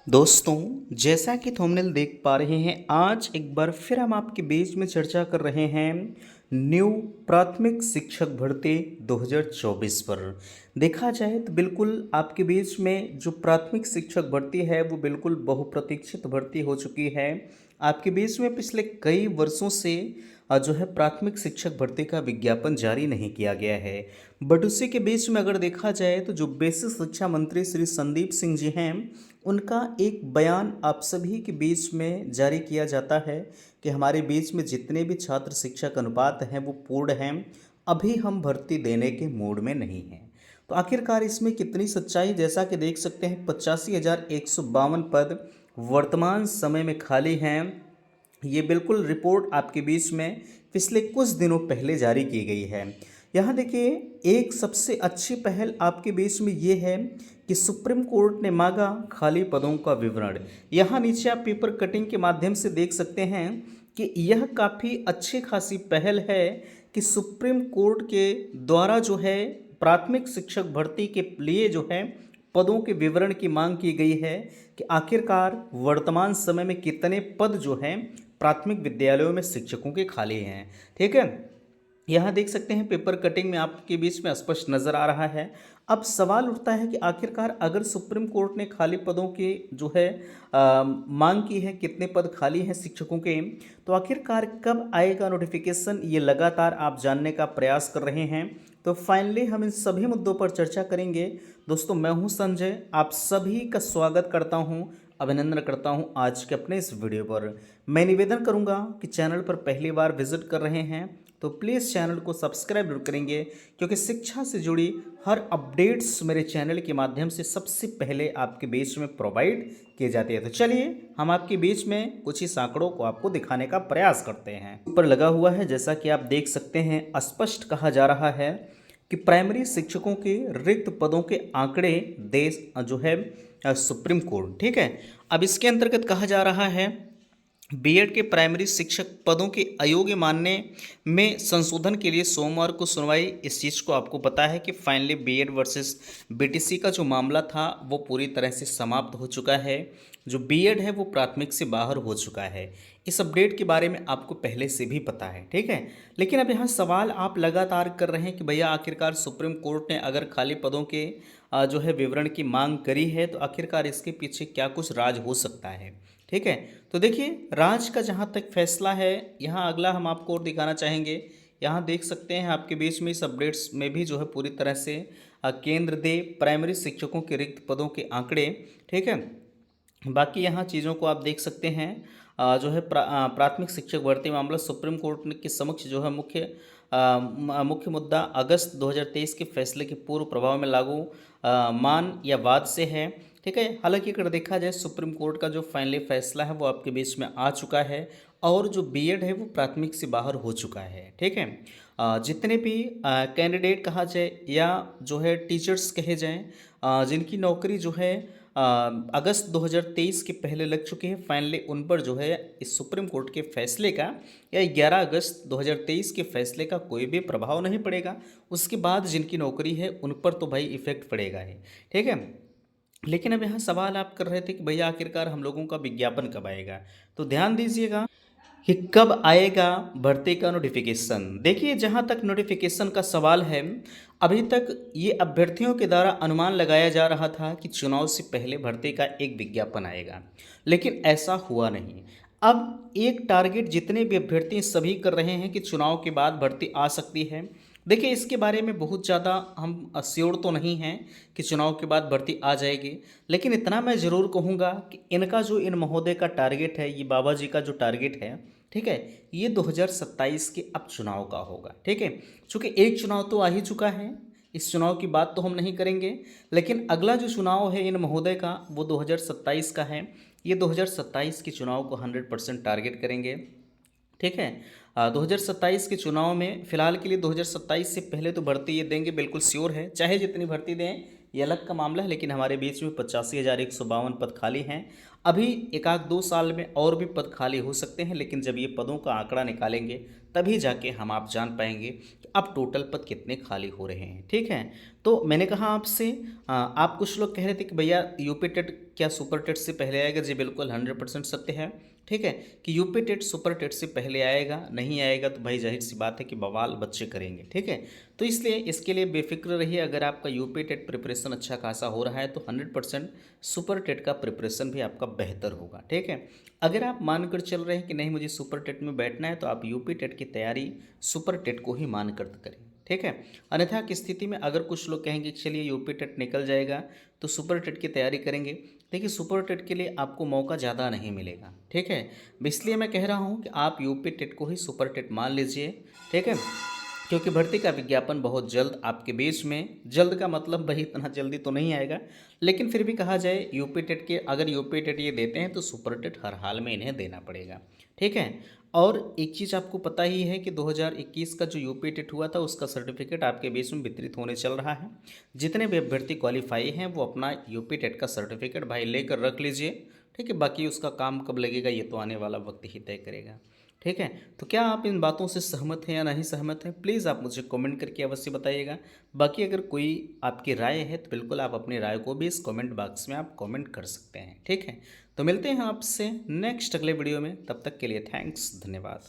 दोस्तों, जैसा कि थंबनेल देख पा रहे हैं, आज एक बार फिर हम आपके बीच में चर्चा कर रहे हैं न्यू प्राथमिक शिक्षक भर्ती 2024 पर। देखा जाए तो बिल्कुल आपके बीच में जो प्राथमिक शिक्षक भर्ती है वो बिल्कुल बहुप्रतीक्षित भर्ती हो चुकी है। आपके बीच में पिछले कई वर्षों से जो है प्राथमिक शिक्षक भर्ती का विज्ञापन जारी नहीं किया गया है। बट उसी के बीच में अगर देखा जाए तो जो बेसिक शिक्षा मंत्री श्री संदीप सिंह जी हैं, उनका एक बयान आप सभी के बीच में जारी किया जाता है कि हमारे बीच में जितने भी छात्र शिक्षक अनुपात हैं वो पूर्ण हैं, अभी हम भर्ती देने के मूड में नहीं हैं। तो आखिरकार इसमें कितनी सच्चाई, जैसा कि देख सकते हैं 85,152 पद वर्तमान समय में खाली हैं। ये बिल्कुल रिपोर्ट आपके बीच में पिछले कुछ दिनों पहले जारी की गई है। यहाँ देखिए, एक सबसे अच्छी पहल आपके बीच में ये है कि सुप्रीम कोर्ट ने मांगा खाली पदों का विवरण। यहाँ नीचे आप पेपर कटिंग के माध्यम से देख सकते हैं कि यह काफ़ी अच्छी खासी पहल है कि सुप्रीम कोर्ट के द्वारा जो है प्राथमिक शिक्षक भर्ती के लिए जो है पदों के विवरण की मांग की गई है कि आखिरकार वर्तमान समय में कितने पद जो हैं प्राथमिक विद्यालयों में शिक्षकों के खाली हैं। ठीक है, यहाँ देख सकते हैं पेपर कटिंग में आपके बीच में स्पष्ट नज़र आ रहा है। अब सवाल उठता है कि आखिरकार अगर सुप्रीम कोर्ट ने खाली पदों की जो है मांग की है, कितने पद खाली हैं शिक्षकों के, तो आखिरकार कब आएगा नोटिफिकेशन, ये लगातार आप जानने का प्रयास कर रहे हैं। तो फाइनली हम इन सभी मुद्दों पर चर्चा करेंगे। दोस्तों, मैं हूं संजय, आप सभी का स्वागत करता हूं, अभिनंदन करता हूं आज के अपने इस वीडियो पर। मैं निवेदन करूंगा कि चैनल पर पहली बार विजिट कर रहे हैं तो प्लीज़ चैनल को सब्सक्राइब जरूर करेंगे, क्योंकि शिक्षा से जुड़ी हर अपडेट्स मेरे चैनल के माध्यम से सबसे पहले आपके बीच में प्रोवाइड किए जाते हैं। तो चलिए हम आपके बीच में कुछ ही आंकड़ों को आपको दिखाने का प्रयास करते हैं। ऊपर लगा हुआ है, जैसा कि आप देख सकते हैं, स्पष्ट कहा जा रहा है कि प्राइमरी शिक्षकों के रिक्त पदों के आंकड़े देश जो है सुप्रीम कोर्ट। ठीक है, अब इसके अंतर्गत कहा जा रहा है बीएड के प्राइमरी शिक्षक पदों के अयोग्य मानने में संशोधन के लिए सोमवार को सुनवाई। इस चीज़ को आपको पता है कि फाइनली बीएड वर्सेस बीटीसी का जो मामला था वो पूरी तरह से समाप्त हो चुका है। जो बीएड है वो प्राथमिक से बाहर हो चुका है। इस अपडेट के बारे में आपको पहले से भी पता है। ठीक है, लेकिन अब यहाँ सवाल आप लगातार कर रहे हैं कि भैया आखिरकार सुप्रीम कोर्ट ने अगर खाली पदों के जो है विवरण की मांग करी है तो आखिरकार इसके पीछे क्या कुछ राज हो सकता है। ठीक है, तो देखिए, राज का जहाँ तक फैसला है, यहाँ अगला हम आपको और दिखाना चाहेंगे। यहाँ देख सकते हैं आपके बीच में इस अपडेट्स में भी जो है पूरी तरह से केंद्र दे प्राइमरी शिक्षकों के रिक्त पदों के आंकड़े। ठीक है, बाकी यहाँ चीज़ों को आप देख सकते हैं। जो है प्राथमिक शिक्षक भर्ती मामला सुप्रीम कोर्ट के समक्ष जो है मुख्य मुद्दा अगस्त 2023 के फैसले के पूर्व प्रभाव में लागू मान या वाद से है। ठीक है, हालांकि अगर देखा जाए सुप्रीम कोर्ट का जो फाइनली फैसला है वो आपके बीच में आ चुका है और जो बीएड है वो प्राथमिक से बाहर हो चुका है। ठीक है, जितने भी कैंडिडेट कहा जाए या जो है टीचर्स कहे जाएं, जिनकी नौकरी जो है अगस्त 2023 के पहले लग चुके हैं, फाइनली उन पर जो है इस सुप्रीम कोर्ट के फैसले का या 11 अगस्त 2023 के फैसले का कोई भी प्रभाव नहीं पड़ेगा। उसके बाद जिनकी नौकरी है उन पर तो भाई इफेक्ट पड़ेगा ही। ठीक है, लेकिन अब यहाँ सवाल आप कर रहे थे कि भैया आखिरकार हम लोगों का विज्ञापन कब आएगा, तो ध्यान दीजिएगा कि कब आएगा भर्ती का नोटिफिकेशन। देखिए, जहाँ तक नोटिफिकेशन का सवाल है, अभी तक ये अभ्यर्थियों के द्वारा अनुमान लगाया जा रहा था कि चुनाव से पहले भर्ती का एक विज्ञापन आएगा, लेकिन ऐसा हुआ नहीं। अब एक टारगेट जितने भी अभ्यर्थी सभी कर रहे हैं कि चुनाव के बाद भर्ती आ सकती है। देखिए, इसके बारे में बहुत ज़्यादा हम श्योर तो नहीं हैं कि चुनाव के बाद भर्ती आ जाएगी, लेकिन इतना मैं ज़रूर कहूँगा कि इनका जो इन महोदय का टारगेट है, ये बाबा जी का जो टारगेट है, ठीक है, ये 2027 के अब चुनाव का होगा। ठीक है, चूँकि एक चुनाव तो आ ही चुका है, इस चुनाव की बात तो हम नहीं करेंगे, लेकिन अगला जो चुनाव है इन महोदय का वो 2027 का है। ये 2027 के चुनाव को 100% टारगेट करेंगे। ठीक है, 2027 के चुनाव में फिलहाल के लिए 2027 से पहले तो भर्ती ये देंगे, बिल्कुल श्योर है। चाहे जितनी भर्ती दें ये अलग का मामला है, लेकिन हमारे बीच में 85,152 पद खाली हैं। अभी एक आध 2 साल में और भी पद खाली हो सकते हैं, लेकिन जब ये पदों का आंकड़ा निकालेंगे तभी जाके हम आप जान पाएंगे कि अब टोटल पद कितने खाली हो रहे हैं। ठीक है, तो मैंने कहा आपसे आप कुछ लोग कह रहे थे कि भैया यूपी टेट क्या सुपर टेट से पहले आएगा? जी बिल्कुल 100% सत्य है। ठीक है कि यूपी टेट सुपर टेट से पहले आएगा, नहीं आएगा तो भाई जाहिर सी बात है कि बवाल बच्चे करेंगे। ठीक है, तो इसलिए इसके लिए बेफिक्र रहिए। अगर आपका यूपी टेट प्रिपरेशन अच्छा खासा हो रहा है तो 100% सुपर टेट का प्रिपरेशन भी आपका बेहतर होगा। ठीक है, अगर आप मानकर चल रहे हैं कि नहीं मुझे सुपर टेट में बैठना है तो आप यूपी टेट की तैयारी सुपर टेट को ही मानकर करें। ठीक है, अन्यथा की स्थिति में अगर कुछ लोग कहेंगे कि चलिए यूपी टेट निकल जाएगा तो सुपर टेट की तैयारी करेंगे, देखिए सुपर टेट के लिए आपको मौका ज़्यादा नहीं मिलेगा। ठीक है, इसलिए मैं कह रहा हूँ कि आप यूपी टेट को ही सुपर टेट मान लीजिए। ठीक है, क्योंकि भर्ती का विज्ञापन बहुत जल्द आपके बीच में, जल्द का मतलब भाई इतना जल्दी तो नहीं आएगा, लेकिन फिर भी कहा जाए यूपी टेट के, अगर यूपी टेट ये देते हैं तो सुपर टेट हर हाल में इन्हें देना पड़ेगा। ठीक है, और एक चीज़ आपको पता ही है कि 2021 का जो यूपी टेट हुआ था उसका सर्टिफिकेट आपके बीच में वितरित होने चल रहा है। जितने भी अभ्यर्थी क्वालिफाई हैं वो अपना यूपी टेट का सर्टिफिकेट भाई लेकर रख लीजिए। ठीक है, बाकी उसका काम कब लगेगा ये तो आने वाला वक्त ही तय करेगा। ठीक है, तो क्या आप इन बातों से सहमत हैं या नहीं सहमत हैं? प्लीज़ आप मुझे कमेंट करके अवश्य बताइएगा। बाकी अगर कोई आपकी राय है तो बिल्कुल आप अपनी राय को भी इस कमेंट बॉक्स में आप कमेंट कर सकते हैं। ठीक है, तो मिलते हैं आपसे नेक्स्ट अगले वीडियो में, तब तक के लिए थैंक्स, धन्यवाद।